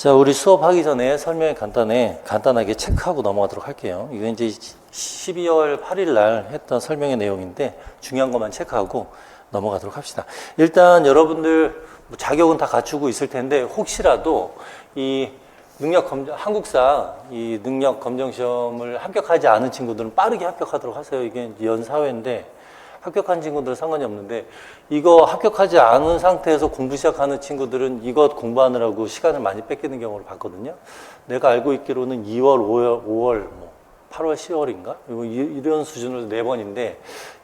자, 우리 수업하기 전에 설명이 간단하게 체크하고 넘어가도록 할게요. 이거 이제 12월 8일 날 했던 설명의 내용인데 중요한 것만 체크하고 넘어가도록 합시다. 일단 여러분들 자격은 다 갖추고 있을 텐데 혹시라도 이 한국사 이 능력 검정 시험을 합격하지 않은 친구들은 빠르게 합격하도록 하세요. 이게 연사회인데 합격한 친구들은 상관이 없는데 이거 합격하지 않은 상태에서 공부 시작하는 친구들은 이것 공부하느라고 시간을 많이 뺏기는 경우를 봤거든요. 내가 알고 있기로는 2월, 5월, 8월, 10월인가? 이런 수준으로 4번인데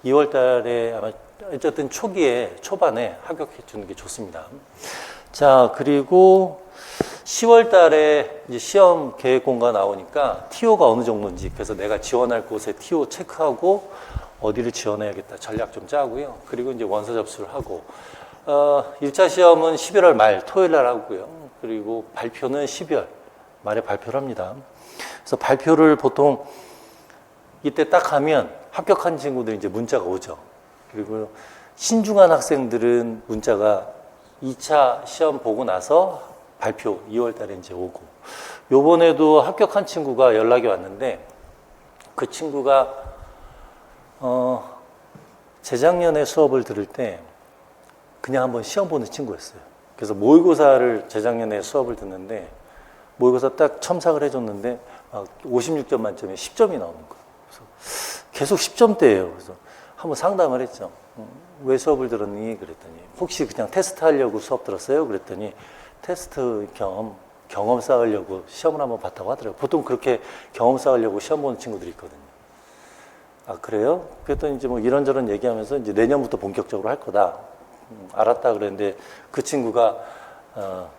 2월 달에 아마 어쨌든 초반에 합격해 주는 게 좋습니다. 자, 그리고 10월 달에 이제 시험 계획 공고가 나오니까 TO가 어느 정도인지 그래서 내가 지원할 곳에 TO 체크하고 어디를 지원해야겠다 전략 좀 짜고요. 그리고 이제 원서 접수를 하고 1차 시험은 11월 말 토요일 날 하고요. 그리고 발표는 12월 말에 발표를 합니다. 그래서 발표를 보통 이때 딱 하면 합격한 친구들 이제 문자가 오죠. 그리고 신중한 학생들은 문자가 2차 시험 보고 나서 발표 2월 달에 이제 오고 요번에도 합격한 친구가 연락이 왔는데 그 친구가 재작년에 수업을 들을 때 그냥 한번 시험 보는 친구였어요. 그래서 모의고사를 재작년에 수업을 듣는데 모의고사 딱 첨삭을 해줬는데 56점 만점에 10점이 나오는 거예요. 그래서 계속 10점대예요. 그래서 한번 상담을 했죠. 왜 수업을 들었니? 그랬더니 혹시 그냥 테스트 하려고 수업 들었어요? 그랬더니 테스트 겸 경험 쌓으려고 시험을 한번 봤다고 하더라고요. 보통 그렇게 경험 쌓으려고 시험 보는 친구들이 있거든요. 아, 그래요? 그랬더니 이제 뭐 이런저런 얘기하면서 이제 내년부터 본격적으로 할 거다. 알았다 그랬는데 그 친구가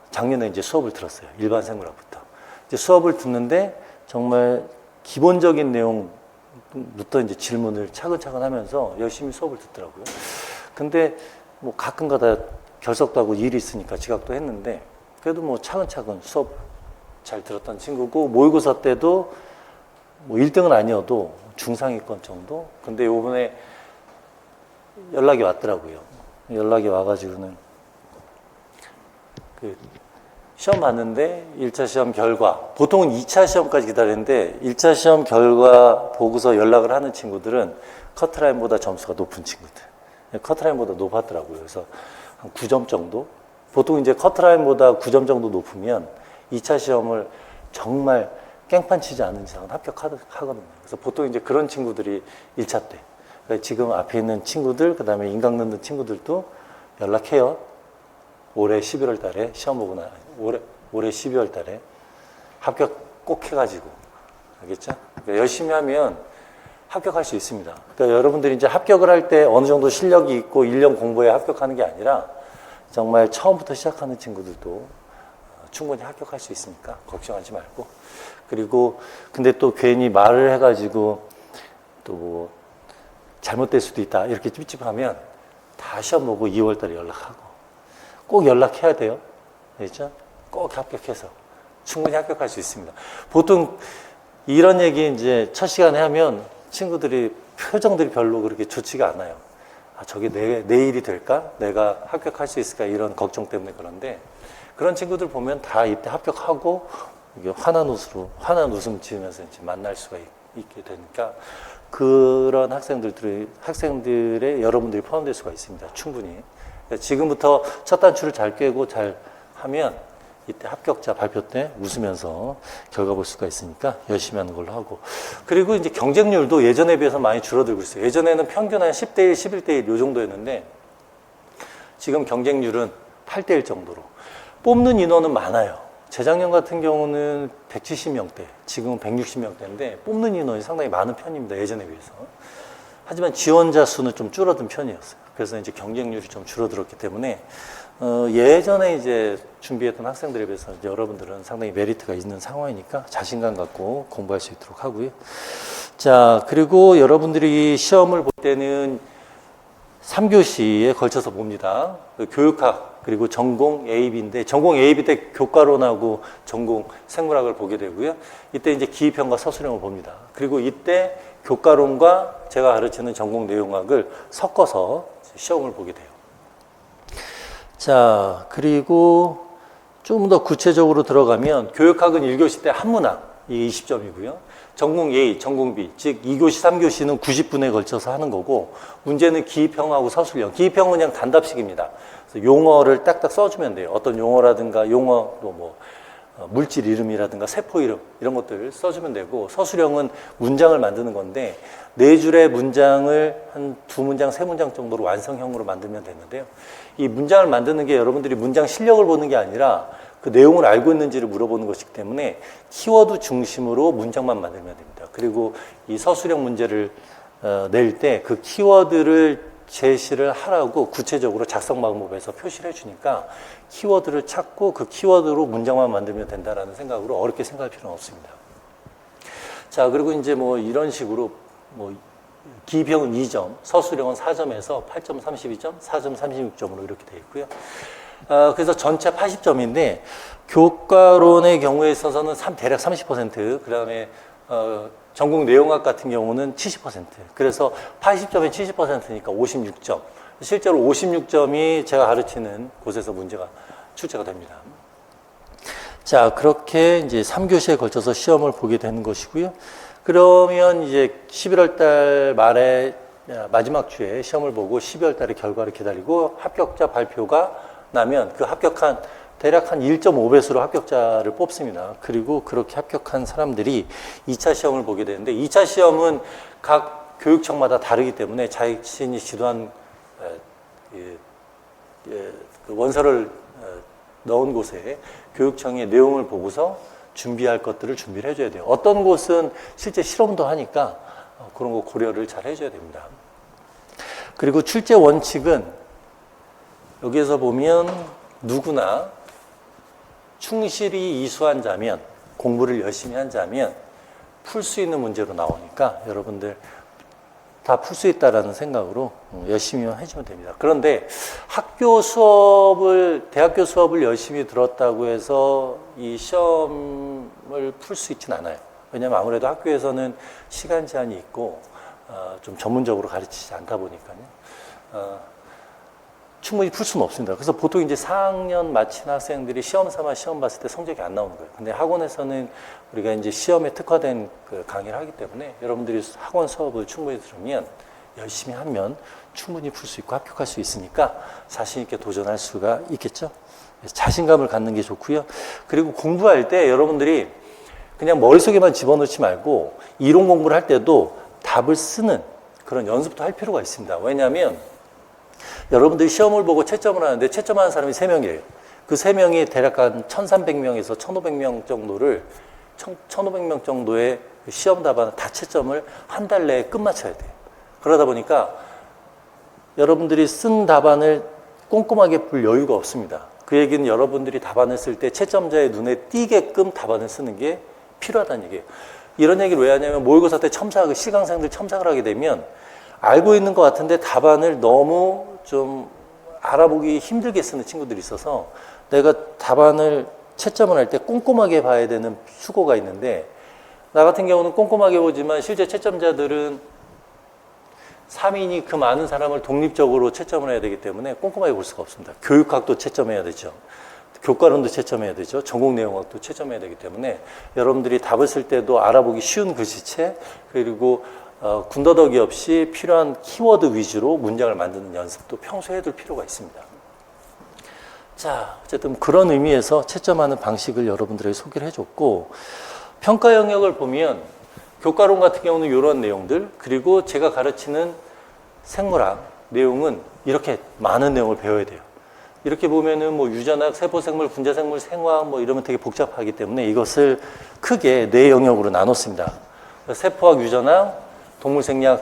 작년에 이제 수업을 들었어요. 일반 생물학부터. 이제 수업을 듣는데 정말 기본적인 내용부터 이제 질문을 차근차근 하면서 열심히 수업을 듣더라고요. 근데 뭐 가끔가다 결석도 하고 일이 있으니까 지각도 했는데 그래도 뭐 차근차근 수업 잘 들었던 친구고 모의고사 때도 뭐 1등은 아니어도 중상위권 정도? 근데 요번에 연락이 왔더라고요. 연락이 와가지고는 그 시험 봤는데 1차 시험 결과 보통은 2차 시험까지 기다리는데 1차 시험 결과 보고서 연락을 하는 친구들은 커트라인보다 점수가 높은 친구들 커트라인보다 높았더라고요. 그래서 한 9점 정도? 보통 이제 커트라인보다 9점 정도 높으면 2차 시험을 정말 깽판 치지 않은 이상은 합격하거든요. 그래서 보통 이제 그런 친구들이 1차 때. 그러니까 지금 앞에 있는 친구들, 그 다음에 인강 넣는 친구들도 연락해요. 올해 11월 달에 시험 보고 올해 12월 달에 합격 꼭 해가지고. 알겠죠? 그러니까 열심히 하면 합격할 수 있습니다. 그러니까 여러분들이 이제 합격을 할 때 어느 정도 실력이 있고 1년 공부에 합격하는 게 아니라 정말 처음부터 시작하는 친구들도 충분히 합격할 수 있으니까 걱정하지 말고. 그리고 근데 또 괜히 말을 해가지고 또 뭐 잘못될 수도 있다 이렇게 찝찝하면 다 시험 보고 2월 달에 연락하고 꼭 연락해야 돼요. 알겠죠? 꼭 합격해서 충분히 합격할 수 있습니다. 보통 이런 얘기 이제 첫 시간에 하면 친구들이 표정들이 별로 그렇게 좋지가 않아요. 아, 저게 내 일이 될까? 내가 합격할 수 있을까? 이런 걱정 때문에 그런데 그런 친구들 보면 다 이때 합격하고 이게 환한 웃음 지으면서 이제 만날 수가 있게 되니까 그런 학생들의 여러분들이 포함될 수가 있습니다. 충분히. 그러니까 지금부터 첫 단추를 잘 꿰고 잘 하면 이때 합격자 발표 때 웃으면서 결과 볼 수가 있으니까 열심히 하는 걸로 하고. 그리고 이제 경쟁률도 예전에 비해서 많이 줄어들고 있어요. 예전에는 평균 한 10대 1, 11대 1 요 정도였는데 지금 경쟁률은 8대 1 정도로. 뽑는 인원은 많아요. 재작년 같은 경우는 170명대, 지금은 160명대인데 뽑는 인원이 상당히 많은 편입니다. 예전에 비해서. 하지만 지원자 수는 좀 줄어든 편이었어요. 그래서 이제 경쟁률이 좀 줄어들었기 때문에 예전에 이제 준비했던 학생들에 비해서 이제 여러분들은 상당히 메리트가 있는 상황이니까 자신감 갖고 공부할 수 있도록 하고요. 자, 그리고 여러분들이 시험을 볼 때는 3교시에 걸쳐서 봅니다. 교육학 그리고 전공 AB인데 전공 AB 때 교과론하고 전공 생물학을 보게 되고요. 이때 이제 기입형과 서술형을 봅니다. 그리고 이때 교과론과 제가 가르치는 전공 내용학을 섞어서 시험을 보게 돼요. 자, 그리고 좀 더 구체적으로 들어가면 교육학은 1교시 때 한문학, 이게 20점이고요. 전공 A, 전공 B, 즉 2교시, 3교시는 90분에 걸쳐서 하는 거고 문제는 기입형하고 서술형. 기입형은 그냥 단답식입니다. 그래서 용어를 딱딱 써주면 돼요. 어떤 용어라든가 용어로 뭐 물질 이름이라든가 세포 이름 이런 것들을 써주면 되고 서술형은 문장을 만드는 건데 네 줄의 문장을 한 두 문장, 세 문장 정도로 완성형으로 만들면 되는데요. 이 문장을 만드는 게 여러분들이 문장 실력을 보는 게 아니라 그 내용을 알고 있는지를 물어보는 것이기 때문에 키워드 중심으로 문장만 만들면 됩니다. 그리고 이 서술형 문제를 낼 때 그 키워드를 제시를 하라고 구체적으로 작성 방법에서 표시를 해주니까 키워드를 찾고 그 키워드로 문장만 만들면 된다라는 생각으로 어렵게 생각할 필요는 없습니다. 자, 그리고 이제 뭐 이런 식으로 뭐 기입형은 2점, 서술형은 4점에서 8점 32점, 4점 36점으로 이렇게 되어 있고요. 그래서 전체 80점인데 교과론의 경우에 있어서는 대략 30%, 그 다음에 전공 내용학 같은 경우는 70%. 그래서 80점에 70%니까 56점. 실제로 56점이 제가 가르치는 곳에서 문제가 출제가 됩니다. 자, 그렇게 이제 3교시에 걸쳐서 시험을 보게 되는 것이고요. 그러면 이제 11월 달 말에 마지막 주에 시험을 보고 12월 달에 결과를 기다리고 합격자 발표가 나면 그 합격한 대략 한 1.5배수로 합격자를 뽑습니다. 그리고 그렇게 합격한 사람들이 2차 시험을 보게 되는데 2차 시험은 각 교육청마다 다르기 때문에 자신이 지도한 그 원서를 넣은 곳에 교육청의 내용을 보고서 준비할 것들을 준비를 해줘야 돼요. 어떤 곳은 실제 실험도 하니까 그런 거 고려를 잘 해줘야 됩니다. 그리고 출제 원칙은 여기에서 보면 누구나 충실히 이수한 자면, 공부를 열심히 한 자면 풀 수 있는 문제로 나오니까 여러분들 다 풀 수 있다라는 생각으로 열심히 해주면 됩니다. 그런데 대학교 수업을 열심히 들었다고 해서 이 시험을 풀 수 있진 않아요. 왜냐하면 아무래도 학교에서는 시간 제한이 있고 좀 전문적으로 가르치지 않다 보니까요. 충분히 풀 수는 없습니다. 그래서 보통 이제 4학년 마친 학생들이 시험 삼아 시험 봤을 때 성적이 안 나오는 거예요. 근데 학원에서는 우리가 이제 시험에 특화된 그 강의를 하기 때문에 여러분들이 학원 수업을 충분히 들으면 열심히 하면 충분히 풀 수 있고 합격할 수 있으니까 자신 있게 도전할 수가 있겠죠. 자신감을 갖는 게 좋고요. 그리고 공부할 때 여러분들이 그냥 머릿속에만 집어넣지 말고 이론 공부를 할 때도 답을 쓰는 그런 연습도 할 필요가 있습니다. 왜냐하면 여러분들이 시험을 보고 채점을 하는데 채점하는 사람이 3명이에요. 그 3명이 대략 한 1,300명에서 1,500명 정도를 1,500명 정도의 시험 답안을 다 채점을 한 달 내에 끝마쳐야 돼요. 그러다 보니까 여러분들이 쓴 답안을 꼼꼼하게 볼 여유가 없습니다. 그 얘기는 여러분들이 답안을 쓸 때 채점자의 눈에 띄게끔 답안을 쓰는 게 필요하다는 얘기예요. 이런 얘기를 왜 하냐면 모의고사 때 시강생들 첨삭을 하게 되면 알고 있는 것 같은데 답안을 너무 좀 알아보기 힘들게 쓰는 친구들이 있어서 내가 답안을 채점을 할 때 꼼꼼하게 봐야 되는 수고가 있는데 나 같은 경우는 꼼꼼하게 보지만 실제 채점자들은 3인이 그 많은 사람을 독립적으로 채점을 해야 되기 때문에 꼼꼼하게 볼 수가 없습니다. 교육학도 채점해야 되죠. 교과론도 채점해야 되죠. 전공 내용학도 채점해야 되기 때문에 여러분들이 답을 쓸 때도 알아보기 쉬운 글씨체 그리고 군더더기 없이 필요한 키워드 위주로 문장을 만드는 연습도 평소에 해둘 필요가 있습니다. 자, 어쨌든 그런 의미에서 채점하는 방식을 여러분들에게 소개를 해줬고 평가 영역을 보면 교과론 같은 경우는 이런 내용들 그리고 제가 가르치는 생물학 내용은 이렇게 많은 내용을 배워야 돼요. 이렇게 보면은 뭐 유전학, 세포생물, 분자생물, 생화학 뭐 이러면 되게 복잡하기 때문에 이것을 크게 4영역으로 나눴습니다. 세포학, 유전학, 동물생리학,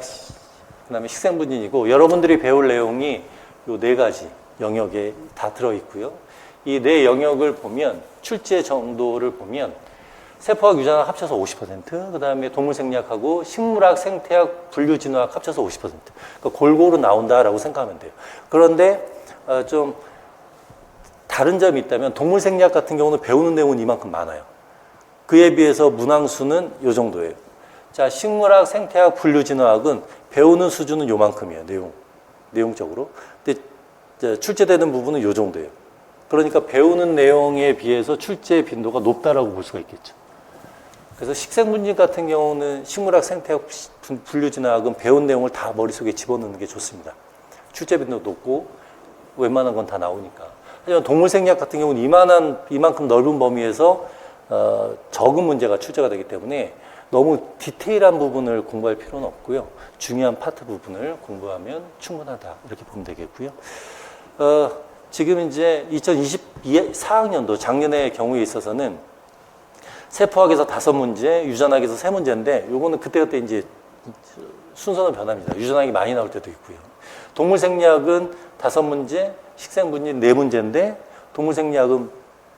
그다음에 식생분진이고 여러분들이 배울 내용이 이 4가지 영역에 다 들어있고요. 이 4영역을 보면 출제 정도를 보면 세포학, 유전학 합쳐서 50%, 그 다음에 동물생리학하고 식물학, 생태학, 분류진화학 합쳐서 50%. 그러니까 골고루 나온다라고 생각하면 돼요. 그런데 좀 다른 점이 있다면 동물생리학 같은 경우는 배우는 내용은 이만큼 많아요. 그에 비해서 문항수는 이 정도예요. 자, 식물학, 생태학, 분류진화학은 배우는 수준은 요만큼이에요. 내용적으로. 근데 출제되는 부분은 요 정도예요. 그러니까 배우는 내용에 비해서 출제 빈도가 높다라고 볼 수가 있겠죠. 그래서 식생분진 같은 경우는 식물학, 생태학, 분류진학은 배운 내용을 다 머릿속에 집어넣는 게 좋습니다. 출제 빈도 높고 웬만한 건 다 나오니까. 하지만 동물생리학 같은 경우는 이만큼 넓은 범위에서 적은 문제가 출제가 되기 때문에 너무 디테일한 부분을 공부할 필요는 없고요. 중요한 파트 부분을 공부하면 충분하다 이렇게 보면 되겠고요. 지금 이제 2024학년도 작년의 경우에 있어서는 세포학에서 5문제, 유전학에서 3문제인데 요거는 그때그때 이제 순서는 변합니다. 유전학이 많이 나올 때도 있고요. 동물생리학은 5문제, 식생분진 4문제인데 동물생리학은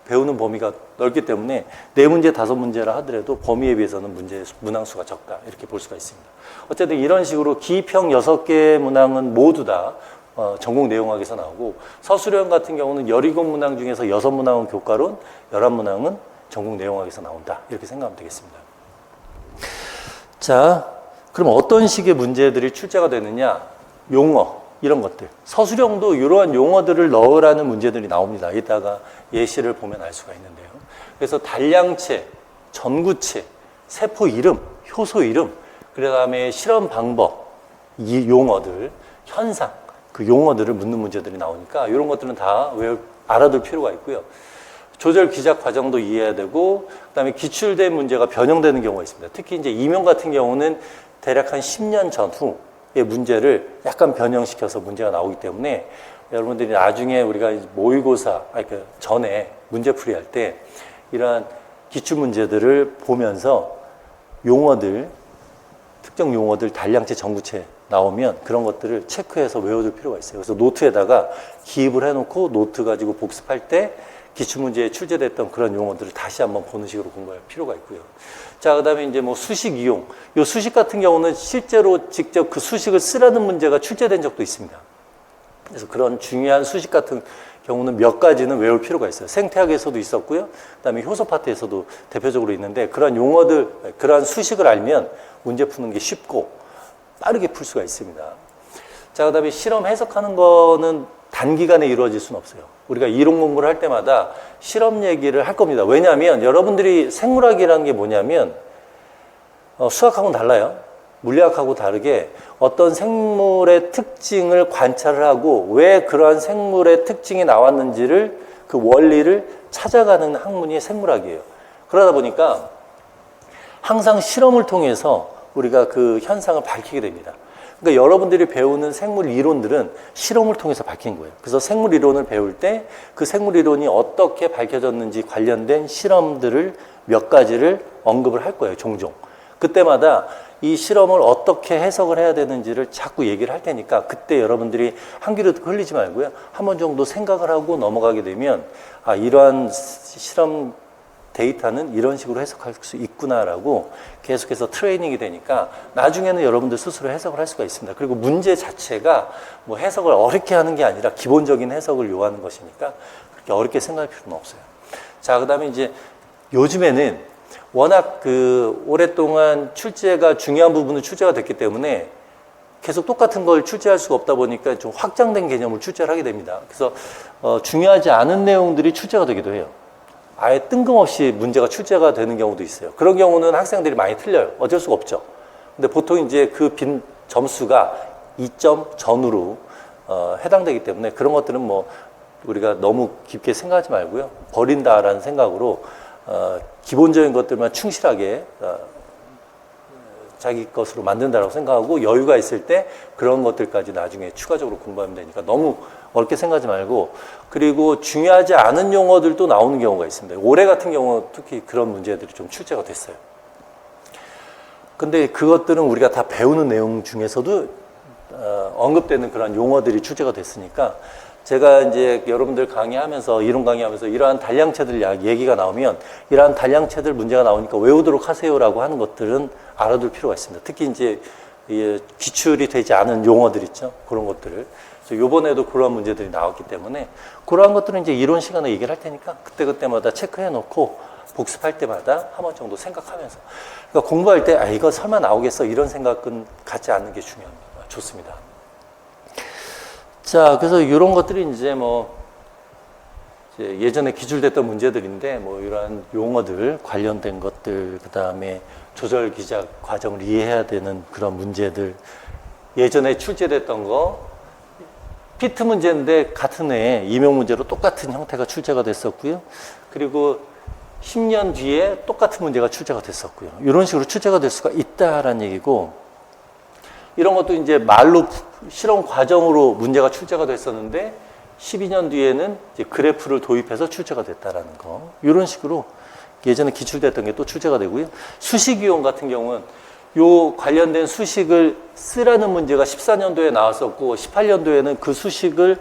배우는 범위가 넓기 때문에 4문제, 5문제라 하더라도 범위에 비해서는 문항수가 적다 이렇게 볼 수가 있습니다. 어쨌든 이런 식으로 기평 6개 문항은 모두 다 전공 내용학에서 나오고 서술형 같은 경우는 17문항 중에서 6문항은 교과론, 11문항은 전공 내용학에서 나온다 이렇게 생각하면 되겠습니다. 자, 그럼 어떤 식의 문제들이 출제가 되느냐? 용어 이런 것들. 서술형도 이러한 용어들을 넣으라는 문제들이 나옵니다. 이따가 예시를 보면 알 수가 있는데요. 그래서 단량체, 전구체, 세포 이름, 효소 이름, 그 다음에 실험 방법, 이 용어들, 현상, 그 용어들을 묻는 문제들이 나오니까 이런 것들은 다 알아둘 필요가 있고요. 조절 기작 과정도 이해해야 되고, 그 다음에 기출된 문제가 변형되는 경우가 있습니다. 특히 이제 임용 같은 경우는 대략 한 10년 전후의 문제를 약간 변형시켜서 문제가 나오기 때문에 여러분들이 나중에 우리가 모의고사, 그 전에 문제풀이 할 때 이러한 기출 문제들을 보면서 용어들, 특정 용어들, 단량체, 전구체 나오면 그런 것들을 체크해서 외워둘 필요가 있어요. 그래서 노트에다가 기입을 해놓고 노트 가지고 복습할 때 기출문제에 출제됐던 그런 용어들을 다시 한번 보는 식으로 공부할 필요가 있고요. 자, 그 다음에 이제 뭐 수식 이용. 이 수식 같은 경우는 실제로 직접 그 수식을 쓰라는 문제가 출제된 적도 있습니다. 그래서 그런 중요한 수식 같은 경우는 몇 가지는 외울 필요가 있어요. 생태학에서도 있었고요. 그 다음에 효소 파트에서도 대표적으로 있는데 그런 용어들, 그러한 수식을 알면 문제 푸는 게 쉽고 빠르게 풀 수가 있습니다. 자, 그 다음에 실험 해석하는 거는 단기간에 이루어질 수는 없어요. 우리가 이론 공부를 할 때마다 실험 얘기를 할 겁니다. 왜냐하면 여러분들이 생물학이라는 게 뭐냐면 수학하고는 달라요. 물리학하고 다르게 어떤 생물의 특징을 관찰을 하고 왜 그러한 생물의 특징이 나왔는지를 그 원리를 찾아가는 학문이 생물학이에요. 그러다 보니까 항상 실험을 통해서 우리가 그 현상을 밝히게 됩니다. 그러니까 여러분들이 배우는 생물 이론들은 실험을 통해서 밝힌 거예요. 그래서 생물 이론을 배울 때 그 생물 이론이 어떻게 밝혀졌는지 관련된 실험들을 몇 가지를 언급을 할 거예요, 종종. 그때마다 이 실험을 어떻게 해석을 해야 되는지를 자꾸 얘기를 할 테니까 그때 여러분들이 한 귀로 흘리지 말고요. 한 번 정도 생각을 하고 넘어가게 되면 아, 이러한 실험 데이터는 이런 식으로 해석할 수 있구나라고 계속해서 트레이닝이 되니까 나중에는 여러분들 스스로 해석을 할 수가 있습니다. 그리고 문제 자체가 뭐 해석을 어렵게 하는 게 아니라 기본적인 해석을 요하는 것이니까 그렇게 어렵게 생각할 필요는 없어요. 자, 그 다음에 이제 요즘에는 워낙 그 오랫동안 출제가 중요한 부분은 출제가 됐기 때문에 계속 똑같은 걸 출제할 수가 없다 보니까 좀 확장된 개념을 출제를 하게 됩니다. 그래서 중요하지 않은 내용들이 출제가 되기도 해요. 아예 뜬금없이 문제가 출제가 되는 경우도 있어요. 그런 경우는 학생들이 많이 틀려요. 어쩔 수가 없죠. 근데 보통 이제 그 빈 점수가 2점 전후로 해당되기 때문에 그런 것들은 뭐 우리가 너무 깊게 생각하지 말고요. 버린다라는 생각으로 기본적인 것들만 충실하게 자기 것으로 만든다라고 생각하고 여유가 있을 때 그런 것들까지 나중에 추가적으로 공부하면 되니까 너무 어렵게 생각하지 말고 그리고 중요하지 않은 용어들도 나오는 경우가 있습니다. 올해 같은 경우 특히 그런 문제들이 좀 출제가 됐어요. 근데 그것들은 우리가 다 배우는 내용 중에서도 언급되는 그런 용어들이 출제가 됐으니까 제가 이제 여러분들 강의하면서 이론 강의하면서 이러한 단량체들 얘기가 나오면 이러한 단량체들 문제가 나오니까 외우도록 하세요라고 하는 것들은 알아둘 필요가 있습니다. 특히 이제 기출이 되지 않은 용어들 있죠. 그런 것들을. 그래서 이번에도 그러한 문제들이 나왔기 때문에 그러한 것들은 이제 이론 시간에 얘기를 할 테니까 그때그때마다 체크해 놓고 복습할 때마다 한 번 정도 생각하면서 그러니까 공부할 때 아, 이거 설마 나오겠어 이런 생각은 갖지 않는 게 좋습니다. 자, 그래서 이런 것들이 이제 뭐 이제 예전에 기출됐던 문제들인데 뭐 이러한 용어들 관련된 것들 그다음에 조절 기작 과정을 이해해야 되는 그런 문제들 예전에 출제됐던 거 피트 문제인데 같은 해에 임용 문제로 똑같은 형태가 출제가 됐었고요. 그리고 10년 뒤에 똑같은 문제가 출제가 됐었고요. 이런 식으로 출제가 될 수가 있다라는 얘기고 이런 것도 이제 말로 실험 과정으로 문제가 출제가 됐었는데 12년 뒤에는 이제 그래프를 도입해서 출제가 됐다라는 거. 이런 식으로 예전에 기출됐던 게 또 출제가 되고요. 수식 이용 같은 경우는 요 관련된 수식을 쓰라는 문제가 14년도에 나왔었고 18년도에는 그 수식을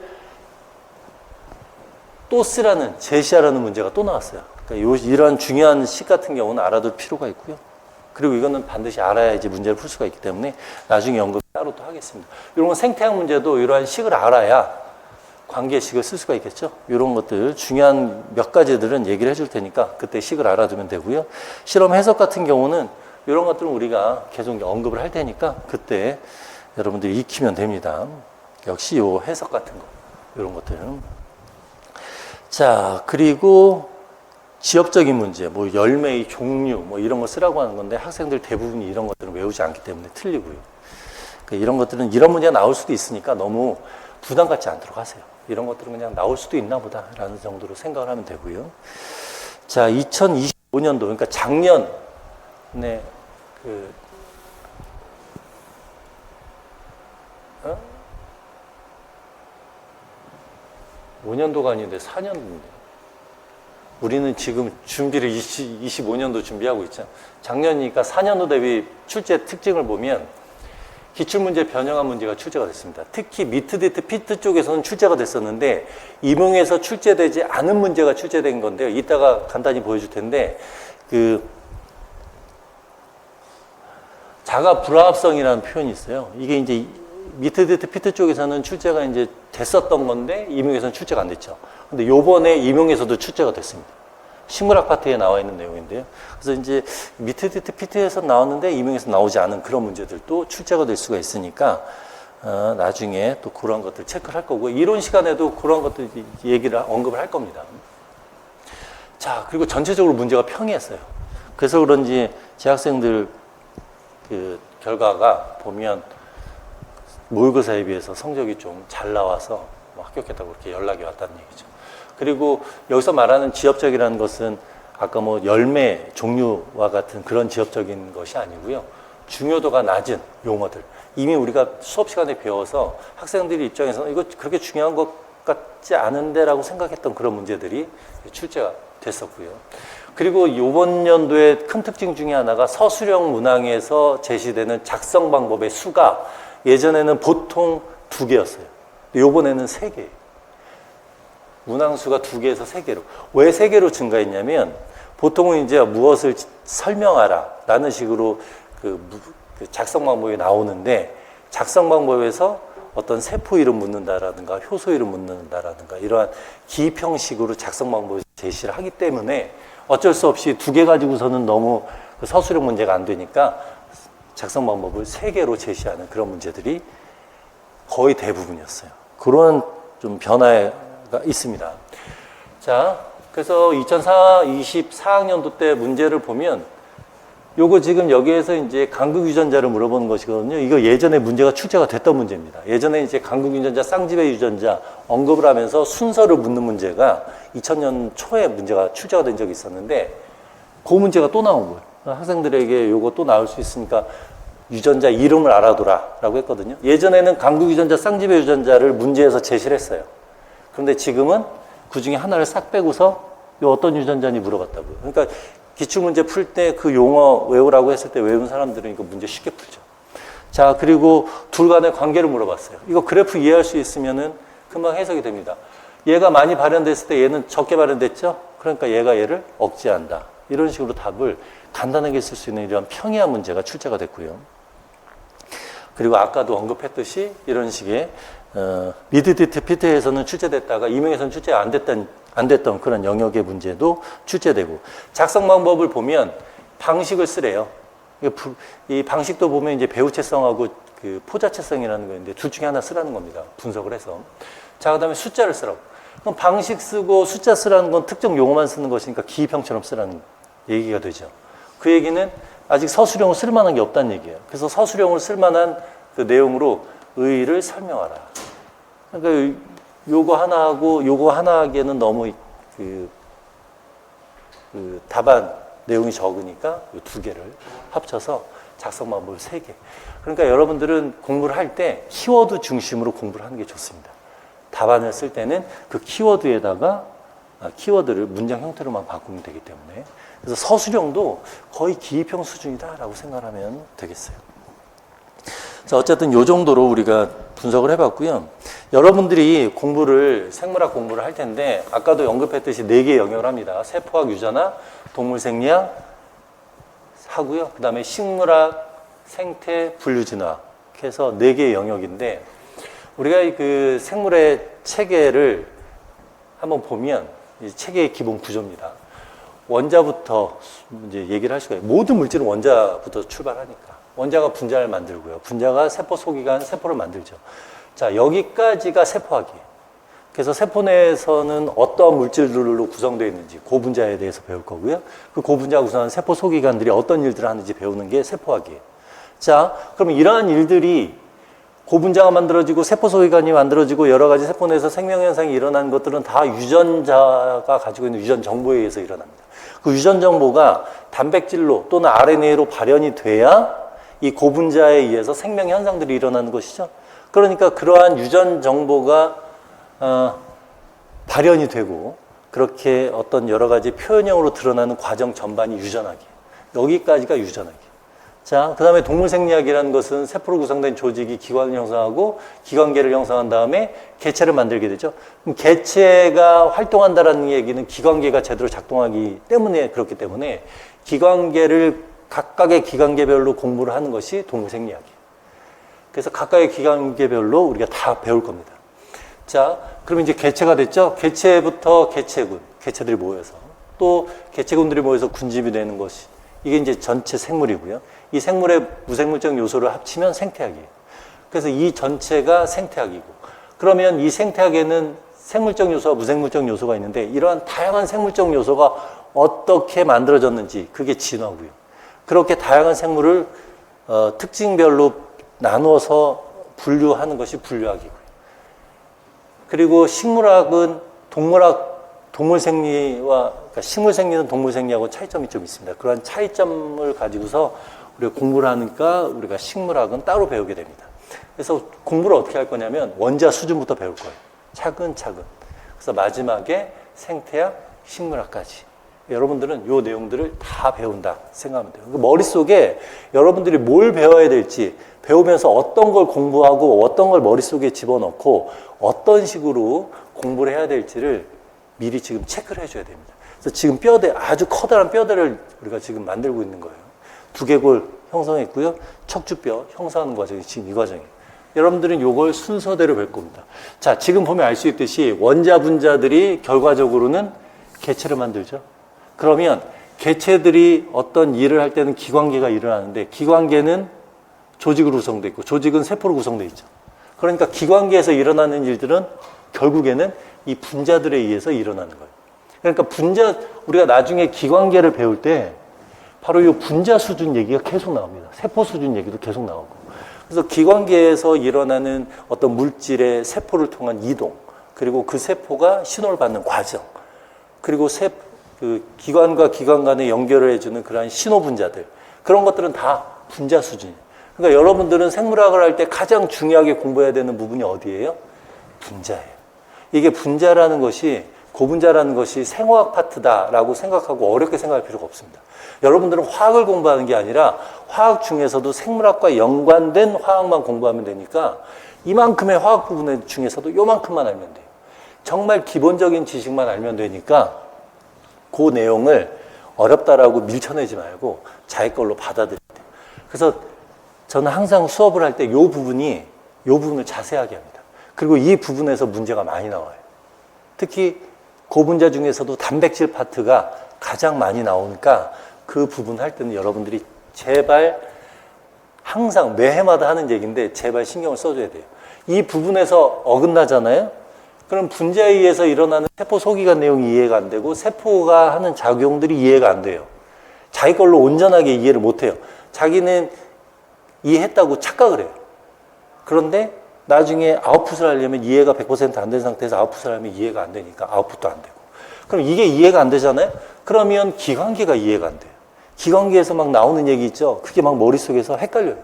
또 쓰라는 제시하라는 문제가 또 나왔어요. 그러니까 이러한 중요한 식 같은 경우는 알아둘 필요가 있고요. 그리고 이거는 반드시 알아야지 문제를 풀 수가 있기 때문에 나중에 언급 따로 또 하겠습니다. 이런 건 생태학 문제도 이러한 식을 알아야 관계식을 쓸 수가 있겠죠. 이런 것들 중요한 몇 가지들은 얘기를 해줄 테니까 그때 식을 알아두면 되고요. 실험 해석 같은 경우는 이런 것들은 우리가 계속 언급을 할 테니까 그때 여러분들이 익히면 됩니다. 역시 요 해석 같은 거 이런 것들. 자, 그리고 지역적인 문제, 뭐 열매의 종류, 뭐 이런 거 쓰라고 하는 건데 학생들 대부분이 이런 것들은 외우지 않기 때문에 틀리고요. 그러니까 이런 것들은 이런 문제가 나올 수도 있으니까 너무 부담 갖지 않도록 하세요. 이런 것들은 그냥 나올 수도 있나 보다라는 정도로 생각을 하면 되고요. 자, 2025년도, 그러니까 작년에 그 5년도가 아닌데 4년도인데. 우리는 지금 준비를 25년도 준비하고 있죠. 작년이니까 4년도 대비 출제 특징을 보면 기출문제 변형한 문제가 출제가 됐습니다. 특히 미트디트 피트 쪽에서는 출제가 됐었는데 임용에서 출제되지 않은 문제가 출제된 건데요. 이따가 간단히 보여줄 텐데 그 자가 불합성이라는 표현이 있어요. 이게 이제 미트디트 피트 쪽에서는 출제가 이제 됐었던 건데 임용에서는 출제가 안 됐죠. 근데 요번에 임용에서도 출제가 됐습니다. 식물학 파트에 나와 있는 내용인데요. 그래서 이제 미트디트 피트에서 나왔는데 임용에서 나오지 않은 그런 문제들도 출제가 될 수가 있으니까 나중에 또 그런 것들 체크를 할 거고 이론 시간에도 그런 것들 얘기를 언급을 할 겁니다. 자, 그리고 전체적으로 문제가 평이했어요. 그래서 그런지 제 학생들 그 결과가 보면 모의고사에 비해서 성적이 좀 잘 나와서 뭐 합격했다고 그렇게 연락이 왔다는 얘기죠. 그리고 여기서 말하는 지엽적이라는 것은 아까 뭐 열매 종류와 같은 그런 지엽적인 것이 아니고요. 중요도가 낮은 용어들. 이미 우리가 수업 시간에 배워서 학생들 입장에서는 이거 그렇게 중요한 것 같지 않은데라고 생각했던 그런 문제들이 출제가 됐었고요. 그리고 이번 연도의 큰 특징 중에 하나가 서술형 문항에서 제시되는 작성 방법의 수가 예전에는 보통 2개였어요. 이번에는 3개예요. 문항수가 2개에서 3개로. 왜 3개로 증가했냐면 보통은 이제 무엇을 설명하라 라는 식으로 그 작성 방법이 나오는데 작성 방법에서 어떤 세포 이름 묻는다라든가 효소 이름 묻는다라든가 이러한 기입 형식으로 작성 방법을 제시를 하기 때문에 어쩔 수 없이 2개 가지고서는 너무 서술형 문제가 안 되니까 작성 방법을 3개로 제시하는 그런 문제들이 거의 대부분이었어요. 그런 좀 변화가 있습니다. 자, 그래서 2024학년도 때 문제를 보면 요거 지금 여기에서 이제 간극 유전자를 물어보는 것이거든요. 이거 예전에 문제가 출제가 됐던 문제입니다. 예전에 이제 간극 유전자, 쌍지배 유전자 언급을 하면서 순서를 묻는 문제가 2000년 초에 문제가 출제가 된 적이 있었는데 그 문제가 또 나온 거예요. 학생들에게 요거 또 나올 수 있으니까 유전자 이름을 알아둬라 라고 했거든요. 예전에는 간극 유전자, 쌍지배 유전자를 문제에서 제시를 했어요. 그런데 지금은 그 중에 하나를 싹 빼고서 요 어떤 유전자니 물어봤다고요. 그러니까 기출문제 풀 때 그 용어 외우라고 했을 때 외운 사람들은 이거 문제 쉽게 풀죠. 자, 그리고 둘 간의 관계를 물어봤어요. 이거 그래프 이해할 수 있으면은 금방 해석이 됩니다. 얘가 많이 발현됐을 때 얘는 적게 발현됐죠? 그러니까 얘가 얘를 억제한다. 이런 식으로 답을 간단하게 쓸 수 있는 이런 평이한 문제가 출제가 됐고요. 그리고 아까도 언급했듯이 이런 식의 미드디트 피트에서는 출제됐다가 임용에서는 출제 안 됐던 그런 영역의 문제도 출제되고 작성 방법을 보면 방식을 쓰래요. 이 방식도 보면 이제 배우체성하고 그 포자체성이라는 거 있는데 둘 중에 하나 쓰라는 겁니다. 분석을 해서. 자, 그다음에 숫자를 쓰라고. 그럼 방식 쓰고 숫자 쓰라는 건 특정 용어만 쓰는 것이니까 기입형처럼 쓰라는 얘기가 되죠. 그 얘기는 아직 서술형을 쓸 만한 게 없다는 얘기예요. 그래서 서술형을 쓸 만한 그 내용으로 의의를 설명하라. 그러니까 요거 하나 하고 요거 하나 하기에는 너무 그 답안 내용이 적으니까 이 두 개를 합쳐서 작성 방법을 3개. 그러니까 여러분들은 공부를 할 때 키워드 중심으로 공부를 하는 게 좋습니다. 답안을 쓸 때는 그 키워드에다가 키워드를 문장 형태로만 바꾸면 되기 때문에 그래서 서술형도 거의 기입형 수준이다라고 생각하면 되겠어요. 자, 어쨌든 이 정도로 우리가 분석을 해봤고요. 여러분들이 생물학 공부를 할 텐데 아까도 언급했듯이 4개의 영역을 합니다. 세포학, 유전학, 동물생리학 하고요. 그 다음에 식물학, 생태, 분류진화학 해서 4개의 영역인데 우리가 그 생물의 체계를 한번 보면 이 체계의 기본 구조입니다. 원자부터 이제 얘기를 할 수가 있어요. 모든 물질은 원자부터 출발하니까. 원자가 분자를 만들고요. 분자가 세포 소기관 세포를 만들죠. 자, 여기까지가 세포학이에요. 그래서 세포 내에서는 어떠한 물질들로 구성되어 있는지 고분자에 대해서 배울 거고요. 그 고분자가 구성하는 세포 소기관들이 어떤 일들을 하는지 배우는 게 세포학이에요. 자, 그럼 이러한 일들이 고분자가 만들어지고 세포 소기관이 만들어지고 여러 가지 세포 내에서 생명 현상이 일어나는 것들은 다 유전자가 가지고 있는 유전 정보에 의해서 일어납니다. 그 유전 정보가 단백질로 또는 RNA로 발현이 돼야 이 고분자에 의해서 생명 현상들이 일어나는 것이죠. 그러니까 그러한 유전 정보가 발현이 되고 그렇게 어떤 여러 가지 표현형으로 드러나는 과정 전반이 유전학이에요. 여기까지가 유전학이에요. 자, 그 다음에 동물생리학이라는 것은 세포로 구성된 조직이 기관을 형성하고 기관계를 형성한 다음에 개체를 만들게 되죠. 그럼 개체가 활동한다라는 얘기는 기관계가 제대로 작동하기 때문에 그렇기 때문에 기관계를 각각의 기관계별로 공부를 하는 것이 동물생리학이에요. 그래서 각각의 기관계별로 우리가 다 배울 겁니다. 자, 그럼 이제 개체가 됐죠? 개체부터 개체군, 개체들이 모여서 또 개체군들이 모여서 군집이 되는 것이 이게 이제 전체 생물이고요. 이 생물의 무생물적 요소를 합치면 생태학이에요. 그래서 이 전체가 생태학이고 그러면 이 생태학에는 생물적 요소와 무생물적 요소가 있는데 이러한 다양한 생물적 요소가 어떻게 만들어졌는지 그게 진화고요. 그렇게 다양한 생물을 특징별로 나누어서 분류하는 것이 분류학이고요. 그리고 식물학은 동물생리와 그러니까 식물생리는 동물생리하고 차이점이 좀 있습니다. 그러한 차이점을 가지고서 우리가 공부를 하니까 우리가 식물학은 따로 배우게 됩니다. 그래서 공부를 어떻게 할 거냐면 원자 수준부터 배울 거예요. 차근차근. 그래서 마지막에 생태학, 식물학까지. 여러분들은 이 내용들을 다 배운다 생각하면 돼요. 머릿속에 여러분들이 뭘 배워야 될지 배우면서 어떤 걸 공부하고 어떤 걸 머릿속에 집어넣고 어떤 식으로 공부를 해야 될지를 미리 지금 체크를 해줘야 됩니다. 그래서 지금 아주 커다란 뼈대를 우리가 지금 만들고 있는 거예요. 두개골 형성했고요. 척추뼈 형성하는 과정이 지금 이 과정이에요. 여러분들은 이걸 순서대로 배울 겁니다. 자, 지금 보면 알 수 있듯이 원자 분자들이 결과적으로는 개체를 만들죠. 그러면 개체들이 어떤 일을 할 때는 기관계가 일어나는데 기관계는 조직으로 구성되어 있고 조직은 세포로 구성되어 있죠. 그러니까 기관계에서 일어나는 일들은 결국에는 이 분자들에 의해서 일어나는 거예요. 그러니까 우리가 나중에 기관계를 배울 때 바로 이 분자 수준 얘기가 계속 나옵니다. 세포 수준 얘기도 계속 나오고. 그래서 기관계에서 일어나는 어떤 물질의 세포를 통한 이동, 그리고 그 세포가 신호를 받는 과정, 그리고 그 기관과 기관 간에 연결을 해주는 그러한 신호 분자들, 그런 것들은 다 분자 수준이에요. 그러니까 여러분들은 생물학을 할 때 가장 중요하게 공부해야 되는 부분이 어디예요? 분자예요. 이게 분자라는 것이 고분자라는 것이 생화학 파트다라고 생각하고 어렵게 생각할 필요가 없습니다. 여러분들은 화학을 공부하는 게 아니라 화학 중에서도 생물학과 연관된 화학만 공부하면 되니까 이만큼의 화학 부분 중에서도 요만큼만 알면 돼요. 정말 기본적인 지식만 알면 되니까 그 내용을 어렵다라고 밀쳐내지 말고 자기 걸로 받아들여야 돼요. 그래서 저는 항상 수업을 할 때 이 부분을 자세하게 합니다. 그리고 이 부분에서 문제가 많이 나와요. 특히 고분자 중에서도 단백질 파트가 가장 많이 나오니까 그 부분 할 때는 여러분들이 제발 항상 매해마다 하는 얘기인데 제발 신경을 써줘야 돼요. 이 부분에서 어긋나잖아요. 그럼 분자에 의해서 일어나는 세포 소기관 내용이 이해가 안 되고 세포가 하는 작용들이 이해가 안 돼요. 자기 걸로 온전하게 이해를 못 해요. 자기는 이해했다고 착각을 해요. 그런데 나중에 아웃풋을 하려면 이해가 100% 안 된 상태에서 아웃풋을 하면 이해가 안 되니까 아웃풋도 안 되고. 그럼 이게 이해가 안 되잖아요? 그러면 기관계가 이해가 안 돼요. 기관계에서 막 나오는 얘기 있죠? 그게 막 머릿속에서 헷갈려요.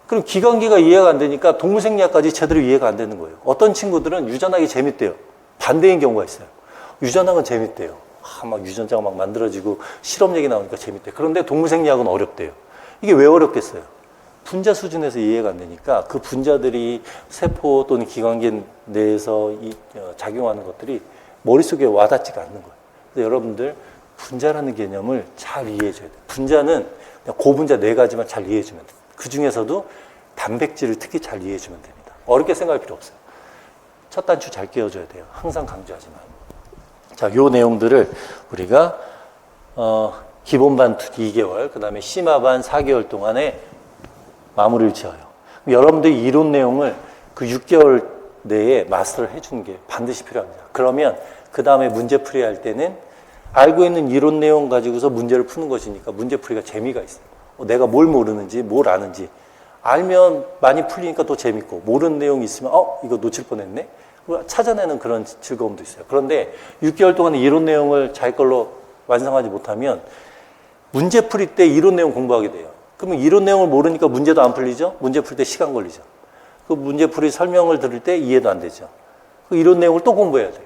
그럼 기관계가 이해가 안 되니까 동물생리학까지 제대로 이해가 안 되는 거예요. 어떤 친구들은 유전학이 재밌대요. 반대인 경우가 있어요. 유전학은 재밌대요. 막 유전자가 막 만들어지고 실험 얘기 나오니까 재밌대요. 그런데 동물생리학은 어렵대요. 이게 왜 어렵겠어요? 분자 수준에서 이해가 안 되니까 그 분자들이 세포 또는 기관계 내에서 작용하는 것들이 머릿속에 와닿지가 않는 거예요. 그래서 여러분들 분자라는 개념을 잘 이해해 줘야 돼요. 분자는 고분자 4가지만 잘 이해해 주면 돼요. 그 중에서도 단백질을 특히 잘 이해해 주면 됩니다. 어렵게 생각할 필요 없어요. 첫 단추 잘 끼워줘야 돼요. 항상 강조하지만. 자, 요 내용들을 우리가 기본반 2개월, 그 다음에 심화반 4개월 동안에 마무리를 지어요. 여러분들이 이론 내용을 그 6개월 내에 마스터를 해주는 게 반드시 필요합니다. 그러면 그 다음에 문제 풀이할 때는 알고 있는 이론 내용 가지고서 문제를 푸는 것이니까 문제 풀이가 재미가 있어요. 내가 뭘 모르는지, 뭘 아는지 알면 많이 풀리니까 또 재밌고, 모르는 내용이 있으면 이거 놓칠 뻔했네? 찾아내는 그런 즐거움도 있어요. 그런데 6개월 동안 이론 내용을 자기 걸로 완성하지 못하면 문제 풀이 때 이론 내용 공부하게 돼요. 그러면 이론 내용을 모르니까 문제도 안 풀리죠? 문제 풀 때 시간 걸리죠. 그 문제 풀이 설명을 들을 때 이해도 안 되죠. 그 이론 내용을 또 공부해야 돼요.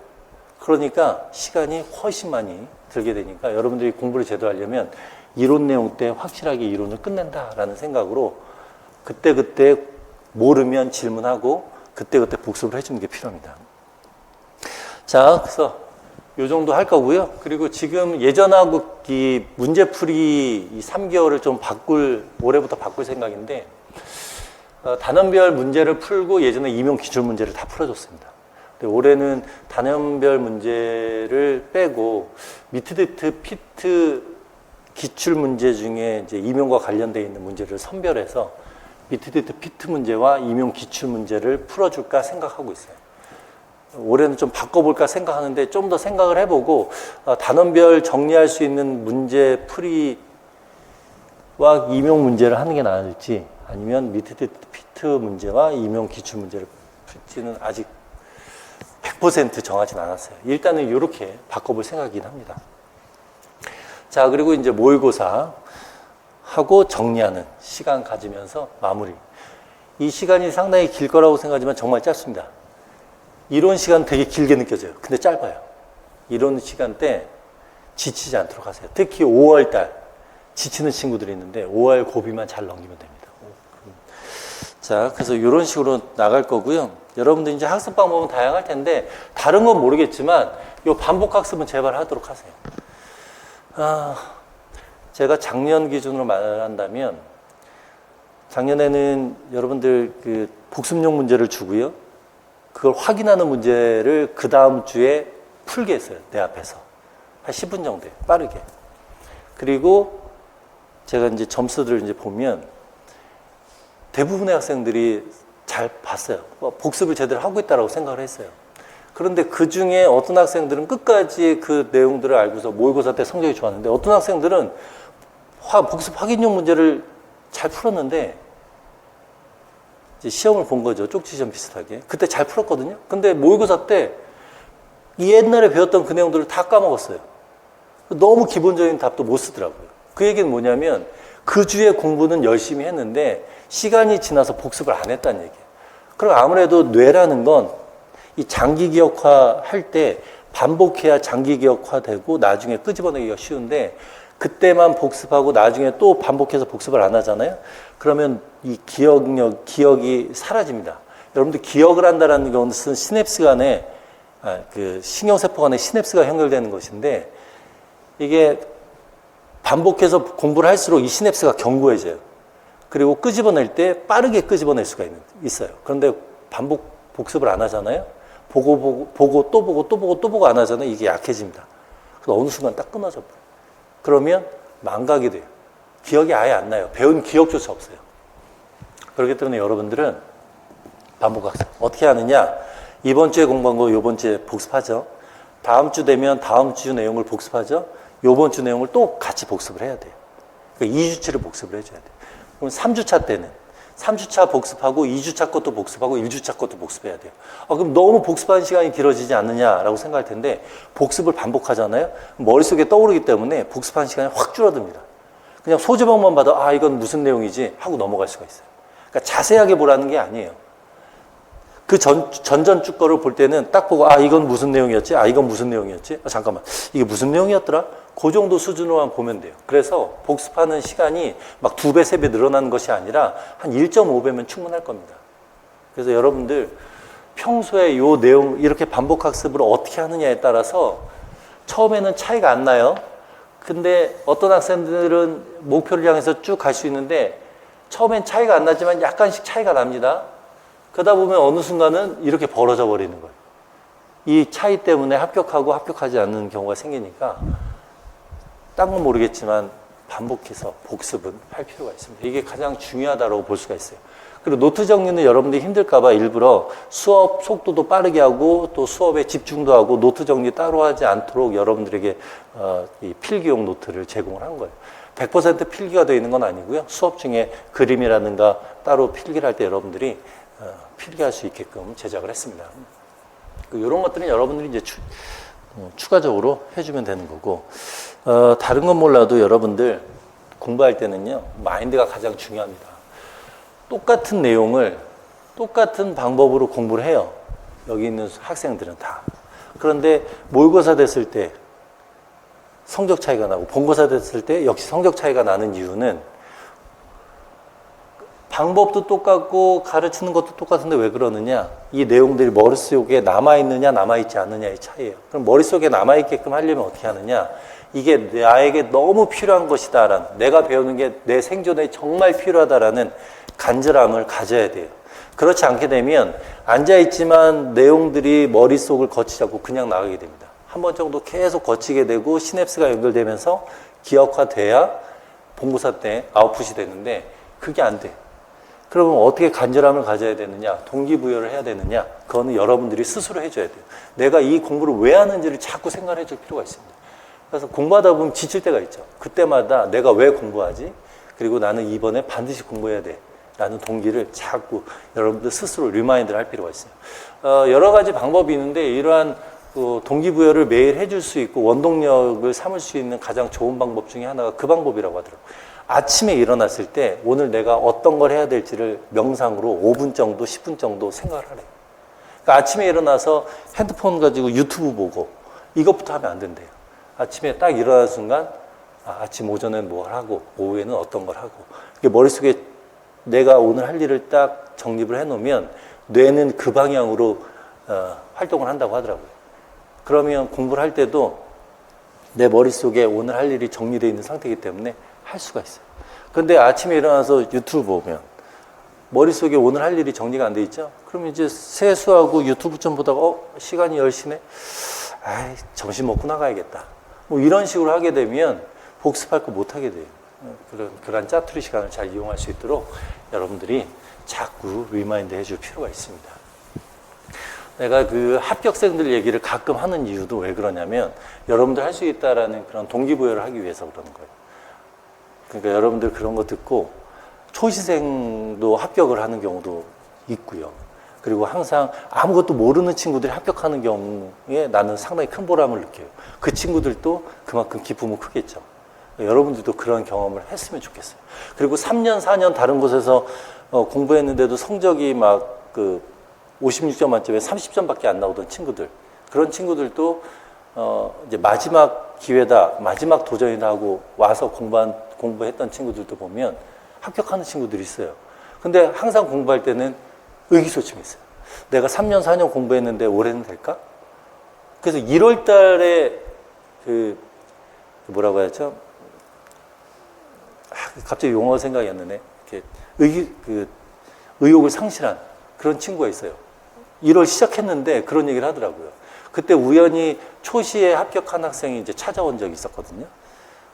그러니까 시간이 훨씬 많이 들게 되니까 여러분들이 공부를 제대로 하려면 이론 내용 때 확실하게 이론을 끝낸다라는 생각으로 그때그때 모르면 질문하고 그때그때 복습을 해주는 게 필요합니다. 자, 그래서 요 정도 할 거고요. 그리고 지금 예전하고 이 문제풀이 이 3개월을 좀 올해부터 바꿀 생각인데, 단원별 문제를 풀고 예전에 임용 기출 문제를 다 풀어줬습니다. 근데 올해는 단원별 문제를 빼고 미트디트 피트 기출 문제 중에 이제 임용과 관련되어 있는 문제를 선별해서 미트디트 피트 문제와 임용 기출 문제를 풀어줄까 생각하고 있어요. 올해는 좀 바꿔볼까 생각하는데 좀 더 생각을 해보고 단원별 정리할 수 있는 문제 풀이와 임용 문제를 하는 게 나을지 아니면 미트디트 피트 문제와 임용 기출 문제를 풀지는 아직 100% 정하진 않았어요. 일단은 이렇게 바꿔볼 생각이긴 합니다. 자, 그리고 이제 모의고사 하고 정리하는 시간 가지면서 마무리. 이 시간이 상당히 길 거라고 생각하지만 정말 짧습니다. 이론 시간 되게 길게 느껴져요. 근데 짧아요. 이론 시간 때 지치지 않도록 하세요. 특히 5월달 지치는 친구들이 있는데 5월 고비만 잘 넘기면 됩니다. 자, 그래서 이런 식으로 나갈 거고요. 여러분들 이제 학습 방법은 다양할 텐데 다른 건 모르겠지만 이 반복 학습은 제발 하도록 하세요. 제가 작년 기준으로 말한다면 작년에는 여러분들 그 복습용 문제를 주고요. 그걸 확인하는 문제를 그 다음 주에 풀게 했어요. 내 앞에서. 한 10분 정도에 빠르게. 그리고 제가 이제 점수들을 이제 보면 대부분의 학생들이 잘 봤어요. 복습을 제대로 하고 있다고 생각을 했어요. 그런데 그 중에 어떤 학생들은 끝까지 그 내용들을 알고서 모의고사 때 성적이 좋았는데 어떤 학생들은 복습 확인용 문제를 잘 풀었는데 이제 시험을 본 거죠. 쪽지 시험 비슷하게. 그때 잘 풀었거든요. 근데 모의고사 때 옛날에 배웠던 그 내용들을 다 까먹었어요. 너무 기본적인 답도 못 쓰더라고요. 그 얘기는 뭐냐면 그 주에 공부는 열심히 했는데 시간이 지나서 복습을 안 했다는 얘기예요. 그럼 아무래도 뇌라는 건 이 장기 기억화 할 때 반복해야 장기 기억화되고 나중에 끄집어내기가 쉬운데 그때만 복습하고 나중에 또 반복해서 복습을 안 하잖아요. 그러면 이 기억이 사라집니다. 여러분들 기억을 한다는 것은 시냅스 간에 그 신경세포 간에 시냅스가 연결되는 것인데 이게 반복해서 공부를 할수록 이 시냅스가 견고해져요. 그리고 끄집어낼 때 빠르게 끄집어낼 수가 있어요. 그런데 복습을 안 하잖아요. 보고 또 보고 안 하잖아요. 이게 약해집니다. 그래서 어느 순간 딱 끊어져 버려요. 그러면 망각이 돼요. 기억이 아예 안 나요. 배운 기억조차 없어요. 그렇기 때문에 여러분들은 반복학습 어떻게 하느냐? 이번 주에 공부한 거 이번 주에 복습하죠. 다음 주 되면 다음 주 내용을 복습하죠. 이번 주 내용을 또 같이 복습을 해야 돼요. 그러니까 2주치를 복습을 해줘야 돼요. 그럼 3주차 때는 3주차 복습하고 2주차 것도 복습하고 1주차 것도 복습해야 돼요. 그럼 너무 복습하는 시간이 길어지지 않느냐라고 생각할 텐데 복습을 반복하잖아요. 머릿속에 떠오르기 때문에 복습하는 시간이 확 줄어듭니다. 그냥 소제목만 봐도 이건 무슨 내용이지 하고 넘어갈 수가 있어요. 그러니까 자세하게 보라는 게 아니에요. 그 전전주 거를 볼 때는 딱 보고 이건 무슨 내용이었지? 이건 무슨 내용이었지? 잠깐만 이게 무슨 내용이었더라? 그 정도 수준으로만 보면 돼요. 그래서 복습하는 시간이 막 2배, 3배 늘어나는 것이 아니라 한 1.5배면 충분할 겁니다. 그래서 여러분들 평소에 요 내용 이렇게 반복 학습을 어떻게 하느냐에 따라서 처음에는 차이가 안 나요. 근데 어떤 학생들은 목표를 향해서 쭉 갈 수 있는데 처음엔 차이가 안 나지만 약간씩 차이가 납니다. 그러다 보면 어느 순간은 이렇게 벌어져 버리는 거예요. 이 차이 때문에 합격하고 합격하지 않는 경우가 생기니까 딴 건 모르겠지만 반복해서 복습은 할 필요가 있습니다. 이게 가장 중요하다고 볼 수가 있어요. 그리고 노트 정리는 여러분들이 힘들까 봐 일부러 수업 속도도 빠르게 하고 또 수업에 집중도 하고 노트 정리 따로 하지 않도록 여러분들에게 이 필기용 노트를 제공을 한 거예요. 100% 필기가 되어 있는 건 아니고요. 수업 중에 그림이라든가 따로 필기를 할 때 여러분들이 필기할 수 있게끔 제작을 했습니다. 이런 것들은 여러분들이 이제 추가적으로 해주면 되는 거고, 다른 건 몰라도 여러분들 공부할 때는요, 마인드가 가장 중요합니다. 똑같은 내용을 똑같은 방법으로 공부를 해요. 여기 있는 학생들은 다. 그런데 모의고사 됐을 때 성적 차이가 나고 본고사 됐을 때 역시 성적 차이가 나는 이유는 방법도 똑같고 가르치는 것도 똑같은데 왜 그러느냐? 이 내용들이 머릿속에 남아있느냐 남아있지 않느냐의 차이예요. 그럼 머릿속에 남아있게끔 하려면 어떻게 하느냐? 이게 나에게 너무 필요한 것이다라는, 내가 배우는 게 내 생존에 정말 필요하다라는 간절함을 가져야 돼요. 그렇지 않게 되면 앉아있지만 내용들이 머릿속을 거치지 않고 그냥 나가게 됩니다. 한 번 정도 계속 거치게 되고 시냅스가 연결되면서 기억화돼야 본고사 때 아웃풋이 되는데 그게 안 돼. 그러면 어떻게 간절함을 가져야 되느냐, 동기부여를 해야 되느냐, 그거는 여러분들이 스스로 해줘야 돼요. 내가 이 공부를 왜 하는지를 자꾸 생각해 줄 필요가 있습니다. 그래서 공부하다 보면 지칠 때가 있죠. 그때마다 내가 왜 공부하지? 그리고 나는 이번에 반드시 공부해야 돼. 라는 동기를 자꾸 여러분들 스스로 리마인드를 할 필요가 있어요. 여러 가지 방법이 있는데 이러한 동기부여를 매일 해줄 수 있고 원동력을 삼을 수 있는 가장 좋은 방법 중에 하나가 그 방법이라고 하더라고요. 아침에 일어났을 때 오늘 내가 어떤 걸 해야 될지를 명상으로 5분 정도, 10분 정도 생각을 하래요. 그러니까 아침에 일어나서 핸드폰 가지고 유튜브 보고 이것부터 하면 안 된대요. 아침에 딱 일어나는 순간 아침 오전엔 뭘 하고 오후에는 어떤 걸 하고 이게 머릿속에 내가 오늘 할 일을 딱 정립을 해놓으면 뇌는 그 방향으로 활동을 한다고 하더라고요. 그러면 공부를 할 때도 내 머릿속에 오늘 할 일이 정리되어 있는 상태이기 때문에 할 수가 있어요. 그런데 아침에 일어나서 유튜브 보면 머릿속에 오늘 할 일이 정리가 안 돼 있죠? 그러면 이제 세수하고 유튜브 좀 보다가 시간이 10시네? 점심 먹고 나가야겠다. 뭐 이런 식으로 하게 되면 복습할 거 못 하게 돼요. 그런 짜투리 시간을 잘 이용할 수 있도록 여러분들이 자꾸 리마인드 해줄 필요가 있습니다. 내가 그 합격생들 얘기를 가끔 하는 이유도 왜 그러냐면 여러분들 할 수 있다라는 그런 동기부여를 하기 위해서 그러는 거예요. 그러니까 여러분들 그런 거 듣고 초시생도 합격을 하는 경우도 있고요. 그리고 항상 아무것도 모르는 친구들이 합격하는 경우에 나는 상당히 큰 보람을 느껴요. 그 친구들도 그만큼 기쁨은 크겠죠. 여러분들도 그런 경험을 했으면 좋겠어요. 그리고 3년, 4년 다른 곳에서 공부했는데도 성적이 막 56점 만점에 30점밖에 안 나오던 친구들, 그런 친구들도 이제 마지막 기회다, 마지막 도전이다 하고 와서 공부했던 친구들도 보면 합격하는 친구들이 있어요. 근데 항상 공부할 때는 의기소침했어요. 내가 3년, 4년 공부했는데 올해는 될까? 그래서 1월 달에 뭐라고 해야죠? 갑자기 용어가 생각이 안 나네. 의욕을 상실한 그런 친구가 있어요. 1월 시작했는데 그런 얘기를 하더라고요. 그때 우연히 초시에 합격한 학생이 이제 찾아온 적이 있었거든요.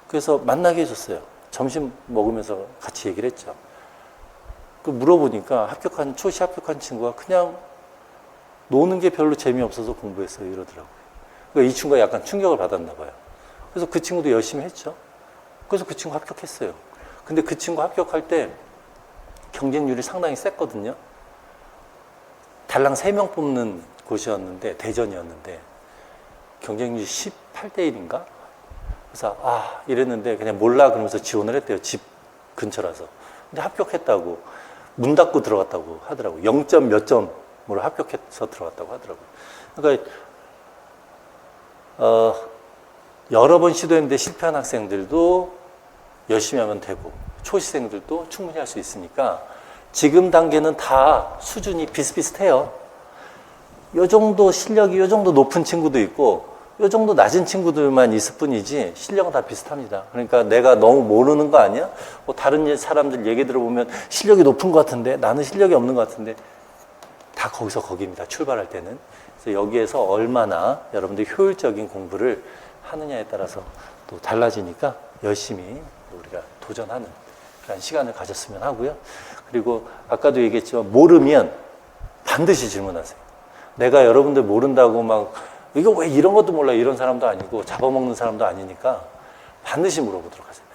그래서 만나게 해줬어요. 점심 먹으면서 같이 얘기를 했죠. 물어보니까 초시 합격한 친구가 그냥 노는 게 별로 재미없어서 공부했어요. 이러더라고요. 그러니까 이 친구가 약간 충격을 받았나 봐요. 그래서 그 친구도 열심히 했죠. 그래서 그 친구 합격했어요. 근데 그 친구 합격할 때 경쟁률이 상당히 셌거든요. 달랑 3명 뽑는 곳이었는데, 대전이었는데, 경쟁률이 18대 1인가? 그래서, 이랬는데, 그냥 몰라 그러면서 지원을 했대요. 집 근처라서. 근데 합격했다고, 문 닫고 들어갔다고 하더라고요. 0점 몇 점으로 합격해서 들어갔다고 하더라고요. 그러니까, 여러 번 시도했는데 실패한 학생들도 열심히 하면 되고, 초시생들도 충분히 할 수 있으니까, 지금 단계는 다 수준이 비슷비슷해요. 요 정도 실력이 요 정도 높은 친구도 있고 요 정도 낮은 친구들만 있을 뿐이지 실력은 다 비슷합니다. 그러니까 내가 너무 모르는 거 아니야? 뭐 다른 사람들 얘기 들어보면 실력이 높은 것 같은데 나는 실력이 없는 것 같은데 다 거기서 거기입니다. 출발할 때는. 그래서 여기에서 얼마나 여러분들이 효율적인 공부를 하느냐에 따라서 또 달라지니까 열심히 우리가 도전하는 그런 시간을 가졌으면 하고요. 그리고 아까도 얘기했지만 모르면 반드시 질문하세요. 내가 여러분들 모른다고 막 이거 왜 이런 것도 몰라 이런 사람도 아니고 잡아먹는 사람도 아니니까 반드시 물어보도록 하세요.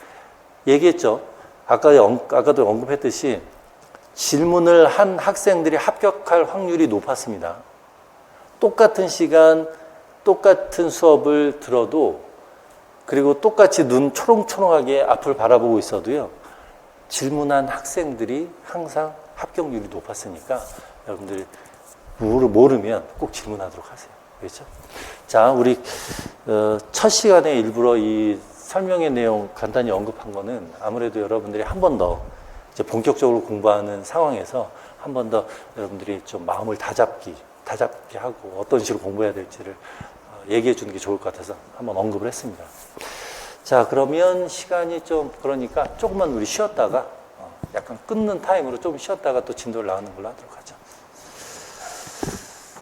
얘기했죠. 아까도 언급했듯이 질문을 한 학생들이 합격할 확률이 높았습니다. 똑같은 시간, 똑같은 수업을 들어도 그리고 똑같이 눈 초롱초롱하게 앞을 바라보고 있어도요. 질문한 학생들이 항상 합격률이 높았으니까 여러분들이 모르면 꼭 질문하도록 하세요. 그렇죠? 자, 우리 첫 시간에 일부러 이 설명의 내용 간단히 언급한 거는 아무래도 여러분들이 한 번 더 이제 본격적으로 공부하는 상황에서 한 번 더 여러분들이 좀 마음을 다잡게 하고 어떤 식으로 공부해야 될지를 얘기해 주는 게 좋을 것 같아서 한번 언급을 했습니다. 자, 그러면 시간이 좀 그러니까 조금만 우리 쉬었다가 약간 끊는 타임으로 좀 쉬었다가 또 진도를 나가는 걸로 하도록 하죠.